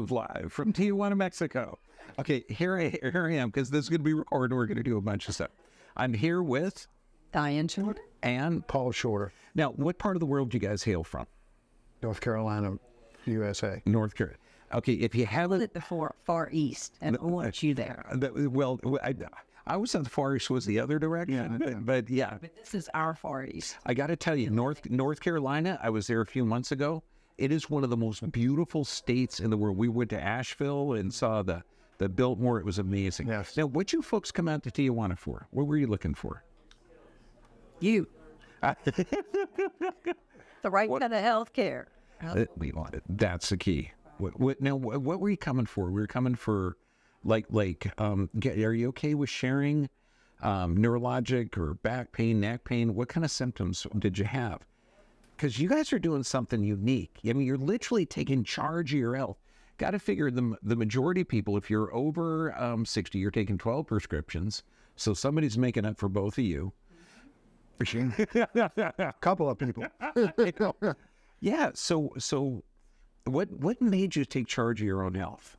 Degenerative live from Tijuana, Mexico. Okay, here I am, because this is going to be recorded. We're going to do a bunch of stuff. I'm here with Diane and Paul Shorter, now, what part of the world do you guys hail from? North Carolina, USA. North Carolina. Okay, if you haven't... at the far east, and I want you there. Well, I was on the Far East was the other direction, but yeah. But this is our Far East. I got to tell you, North Carolina, I was there a few months ago. It is one of the most beautiful states in the world. We went to Asheville and saw the Biltmore. It was amazing. Yes. Now, what you folks come out to Tijuana for? What were you looking for? You. The right kind of health care. We want it. That's the key. What were you coming for? We were coming for, are you okay with sharing neurologic or back pain, neck pain? What kind of symptoms did you have? Because you guys are doing something unique. I mean, you're literally taking charge of your health. Got to figure the majority of people, if you're over 60, you're taking 12 prescriptions. So somebody's making up for both of you. A couple of people. Yeah. So what made you take charge of your own health?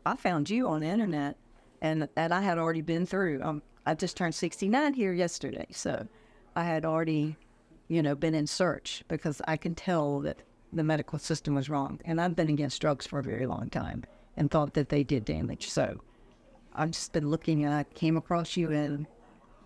I found you on the internet, and I had already been through. I just turned 69 here yesterday, so I had already, been in search because I can tell that the medical system was wrong. And I've been against drugs for a very long time and thought that they did damage. So I've just been looking, and I came across you, and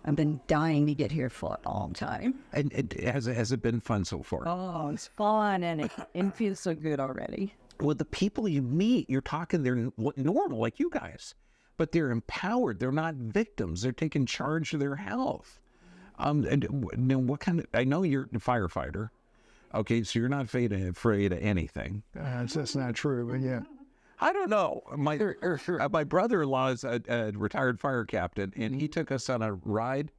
I've been dying to get here for a long time. And has it been fun so far? Oh, it's fun, and it feels so good already. Well, the people you meet, you're talking, they're normal like you guys, but they're empowered. They're not victims. They're taking charge of their health. And what kind of? I know you're a firefighter. Okay, so you're not afraid of anything. That's not true, but yeah. I don't know. My brother-in-law is a retired fire captain, and he took us on a ride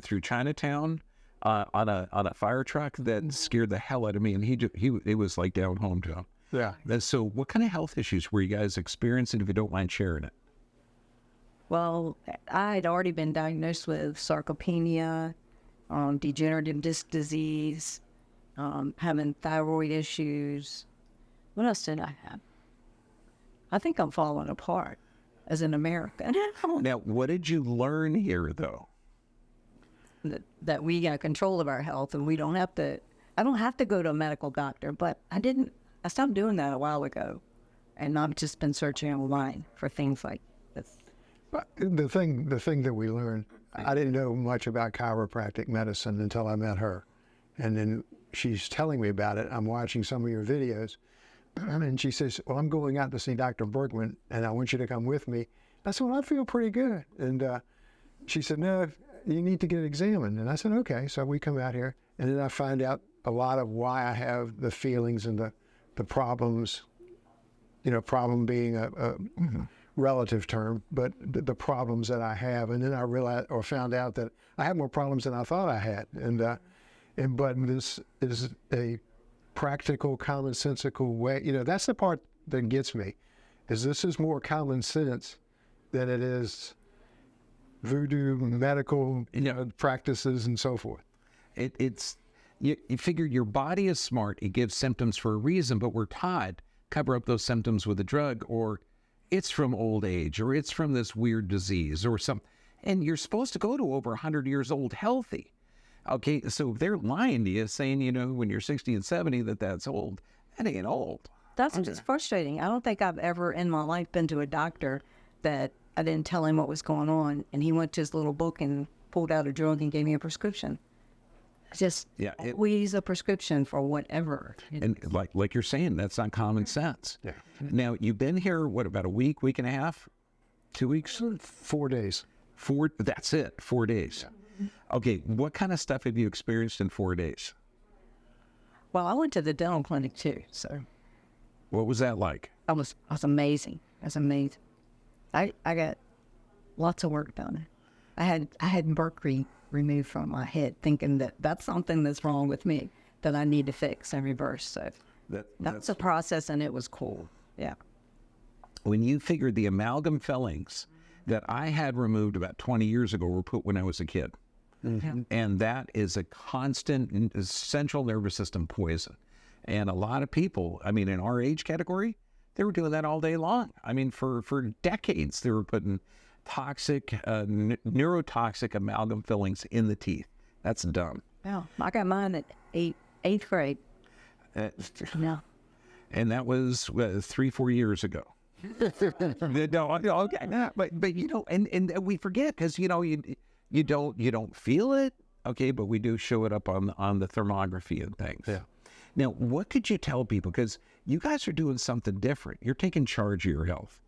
through Chinatown on a fire truck that scared the hell out of me, and it was like down home to him. Yeah. So what kind of health issues were you guys experiencing, if you don't mind sharing it? Well, I had already been diagnosed with sarcopenia, degenerative disc disease, having thyroid issues. What else did I have? I think I'm falling apart as an American. Now, what did you learn here, though? That we got control of our health, and I don't have to go to a medical doctor, but I stopped doing that a while ago, and I've just been searching online for things like this. The thing that we learned, I didn't know much about chiropractic medicine until I met her. And then she's telling me about it. I'm watching some of your videos. And she says, well, I'm going out to see Dr. Bergman, and I want you to come with me. I said, well, I feel pretty good. And she said, no, you need to get examined. And I said, okay. So we come out here, and then I find out a lot of why I have the feelings and the problems, problem being a relative term, but the problems that I have. And then I realized or found out that I have more problems than I thought I had. But this is a practical, commonsensical way. That's the part that gets me, is this is more common sense than it is voodoo, medical, practices and so forth. You figure your body is smart. It gives symptoms for a reason, but we're taught cover up those symptoms with a drug, or it's from old age, or it's from this weird disease or something. And you're supposed to go to over 100 years old healthy. Okay, so if they're lying to you, saying, when you're 60 and 70, that's old, that ain't old. That's just frustrating. I don't think I've ever in my life been to a doctor that I didn't tell him what was going on, and he went to his little book and pulled out a drug and gave me a prescription. Always a prescription for whatever. And like you're saying, that's not common sense. Yeah. Now, you've been here, about a week and a half? 2 weeks? 4 days. That's it, 4 days. Yeah. Okay, what kind of stuff have you experienced in 4 days? Well, I went to the dental clinic too, so. What was that like? It was amazing. It was amazing. I got lots of work done. I had mercury removed from my head, thinking that that's something that's wrong with me that I need to fix and reverse. So that's a process, and it was cool. Yeah. When you figured the amalgam fillings that I had removed about 20 years ago were put when I was a kid. Mm-hmm. And that is a constant central nervous system poison. And a lot of people, in our age category, They were doing that all day long. I mean, for decades, they were putting toxic, neurotoxic amalgam fillings in the teeth. That's dumb. Yeah, I got mine at eighth grade. No. And that was 3-4 years ago. No, okay. But you know, and we forget because you know you don't feel it, okay, but we do show it up on the thermography and things. Yeah. Now, what could you tell people? Because you guys are doing something different. You're taking charge of your health.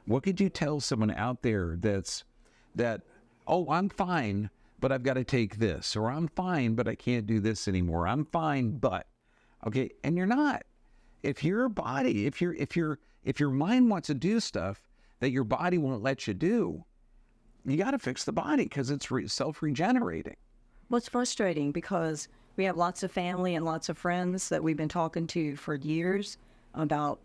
What could you tell someone out there that, oh, I'm fine, but I've got to take this, or I'm fine, but I can't do this anymore. I'm fine, but, okay, and you're not. If your body, if your mind wants to do stuff that your body won't let you do, you got to fix the body because it's self-regenerating. Well, it's frustrating because we have lots of family and lots of friends that we've been talking to for years about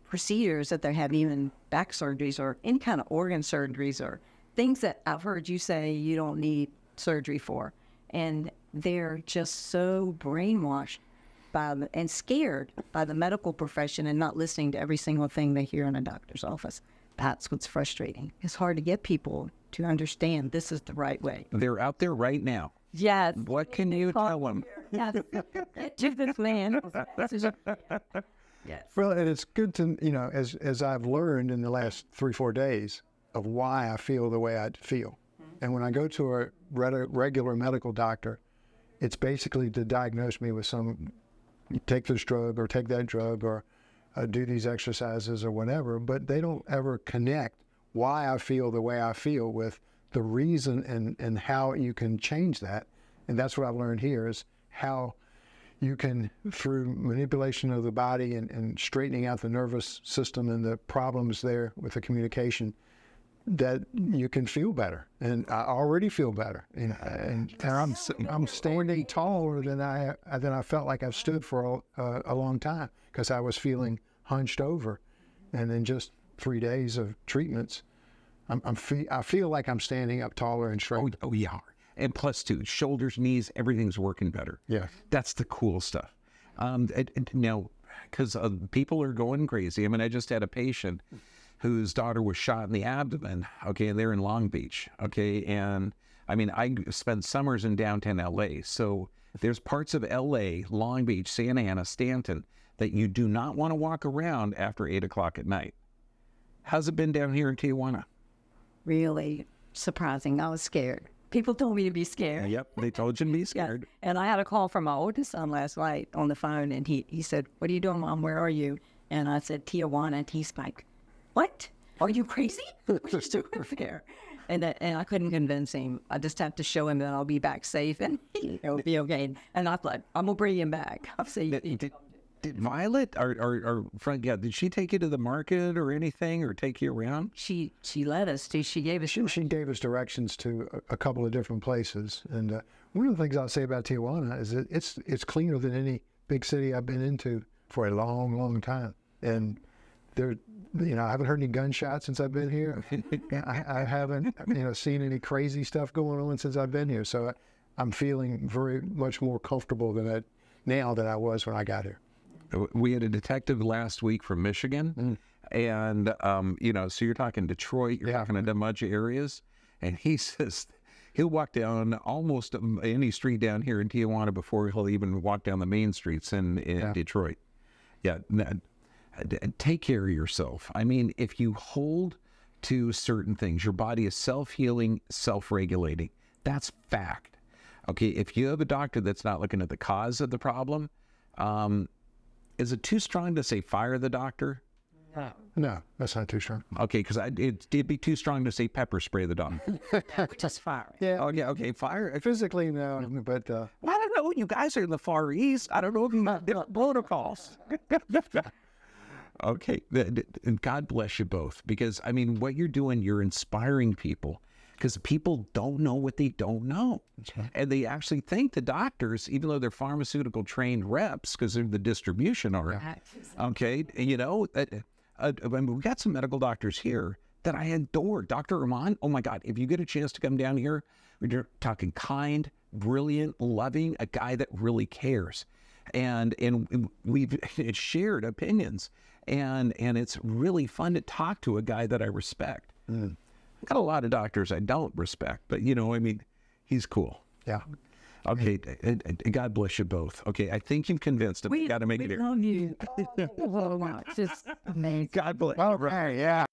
procedures that they're having, even back surgeries or any kind of organ surgeries or things that I've heard you say you don't need surgery for. And they're just so brainwashed and scared by the medical profession and not listening to every single thing they hear in a doctor's office. That's what's frustrating. It's hard to get people to understand this is the right way. They're out there right now. Yes. What can you tell them? Yes. To this man. Yes. Well, and it's good to, you know, as I've learned in the last 3-4 days of why I feel the way I feel. And when I go to a regular medical doctor, it's basically to diagnose me with some, take this drug or take that drug or do these exercises or whatever, but they don't ever connect why I feel the way I feel with the reason and how you can change that. And that's what I've learned here is how you can, through manipulation of the body and straightening out the nervous system and the problems there with the communication, that you can feel better. And I already feel better. You know, and I'm standing taller than I felt like I've stood for a long time because I was feeling hunched over. And in just 3 days of treatments, I feel like I'm standing up taller and straight. Oh, yeah. And plus, too, shoulders, knees, everything's working better. Yeah. That's the cool stuff. Now, because people are going crazy. I mean, I just had a patient whose daughter was shot in the abdomen, okay, and they're in Long Beach, okay? And, I mean, I spent summers in downtown L.A., so there's parts of L.A., Long Beach, Santa Ana, Stanton, that you do not want to walk around after 8 o'clock at night. How's it been down here in Tijuana? Really surprising. I was scared. People told me to be scared. Yep, they told you to be scared. Yes. And I had a call from my oldest son last night on the phone, and he said, "What are you doing, Mom? Where are you?" And I said, "Tijuana." And he's like, "What? Are you crazy? What are you doing there?" And I couldn't convince him. I just have to show him that I'll be back safe and he'll be okay. And I thought, I'm going to bring him back. I'll see. Did Violet, our friend, did she take you to the market or anything or take you around? She let us do. She gave us. She gave us directions to a couple of different places. And one of the things I'll say about Tijuana is that it's cleaner than any big city I've been into for a long, long time. And there, you know, I haven't heard any gunshots since I've been here. I haven't, seen any crazy stuff going on since I've been here. So I'm feeling very much more comfortable now than I was when I got here. We had a detective last week from Michigan, and, so you're talking Detroit, you're talking a bunch of areas, and he says he'll walk down almost any street down here in Tijuana before he'll even walk down the main streets in Detroit. Yeah, take care of yourself. I mean, if you hold to certain things, your body is self-healing, self-regulating. That's fact. Okay, if you have a doctor that's not looking at the cause of the problem, is it too strong to say fire the doctor? No, that's not too strong. Okay, because it'd be too strong to say pepper spray the doctor. Just fire. Yeah. Oh, yeah, okay, fire. Physically, no, but... Well, I don't know. You guys are in the Far East. I don't know if you have different protocols. Okay, and God bless you both. Because, I mean, what you're doing, you're inspiring people. Because people don't know what they don't know. Okay. And they actually think the doctors, even though they're pharmaceutical trained reps, because they're the distribution arm, okay, we got some medical doctors here that I adore. Dr. Rahman, oh my God, if you get a chance to come down here, we're talking kind, brilliant, loving, a guy that really cares. And we've shared opinions. and it's really fun to talk to a guy that I respect. I've got a lot of doctors I don't respect, but I mean, he's cool. Yeah. Okay, God bless you both. Okay, I think you've convinced him. We got to make it here. Love you. Oh, wow. It's just amazing. God bless. Okay, yeah.